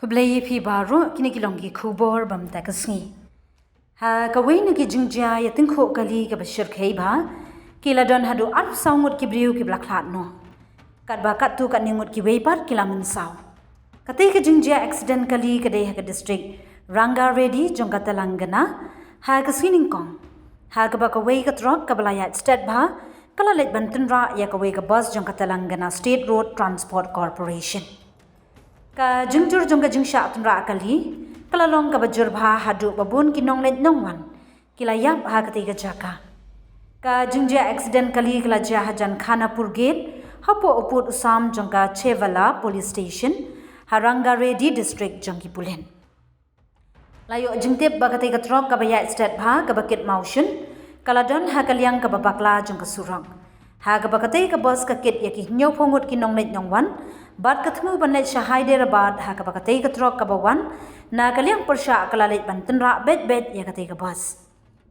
Hublai phi baru kini kilongi khubor bam takasni. Ha kawai nagi jingja ya tingkho kali ka bashir khei ba kila don hadu arf saungut ki briu ki blaklat no. Kat ba kat tu kat ningut ki weipat kila mensau. Katai ka jingja accident kali ka dei ha district Ranga Ready jong Katalangana ha ka sining kong. Ha ka ba kawai ka Trok ka balayat state ba kala Leit ban Tynrah ya kawai ka bus jong Katalangana State Road Transport Corporation. Ka jingtur jong ka jingsha Tynrah kali kala long ka bajur bha hadu babun ki Nongleit Nongwan kila yap ha katai ka jaka. Ka jingja accident kali kala jahajan Khanapur gate hapo uput usam jong ka Chevala police station Ranga Ready district jong ki pulen. Layo jingtip ba katai ka Trok ka baya state bha ka bakit motion kala don ha kalyang ka babakla jong ka surang. Ha ka bakatai ka bus ka kit yaki nyaw pongut ki Nongleit Nongwan bat kathmu banlet Hyderabad ha ka bakatai ka Trok ka bawan na kalyang persya kala Leit ban Tynrah bet ya katai ka bus.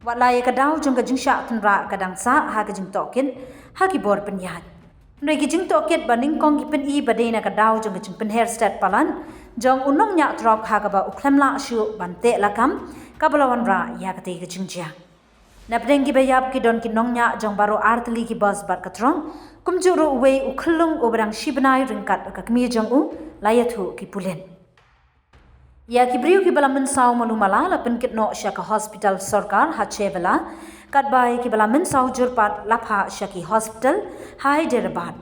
Wala ya ka daw jong ka jingsha Tynrah ka dangsa ha ka jing tokin ha ki bor penyat. Noi ki jing tokit baning kong ki pen I badena ka daw jong ka jing pen hair state palan jong unong nya Trok ha ka ba uklemla syu bante lakam ka balawan ra ya katai ka jingja. Na pedeng ki bayap ki don ki nongnya jong baro artli ki bus bat katrong kumjuru uwe ukhlung obrang shibnai ringkat ka kmi jong u layathu ki pulen. Ya ki briu ki balamen saw malumala la penkit no sya ka hospital sarkar ha Chevala kat bai ki balamen saw jurpat lapha sya ki hospital Hyderabad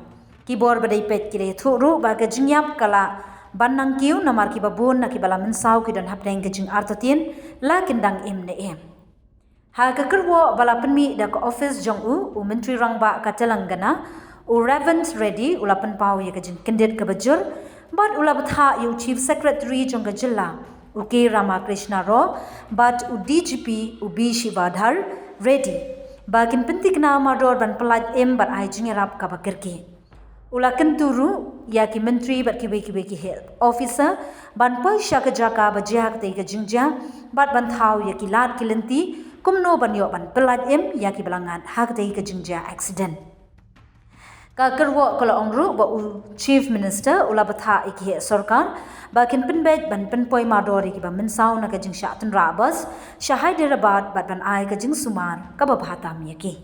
ki bor badai pet ki le thuru ba ka jingyap kala banang kiu namar ki babun na ki balamen saw ki don hapdeng ka jing artatin la kindang im ne em. Ha ka kerwo bala penmi da ka office jong u menteri rangba ka Telangana u Revenue Ready ulapan pau ya ka jing kendit ka bajur but ulabatha yu chief secretary jong ka jilla u K Ramakrishna Ro but u DGP u B Shivadhar Ready bakin pentik na mador ban pelat em bat ai jing rap ka bakirki ulakan turu ya ki menteri bat ki ki health officer ban paisha ka jaka bajak te ka jingja bat ban thau ya ki lat ki lenti kumno banyo ban pelat em ya ki balangan hak dei ka jingja accident ka kerwo kala ongru ba u chief minister ulabatha ikhi sarkar ba kin pinbet ban pinpoi madori ki ba minsaw na ka jingsha Tynrah bus Hyderabad bat ban ai ka jing sumar ka ba bhatam yaki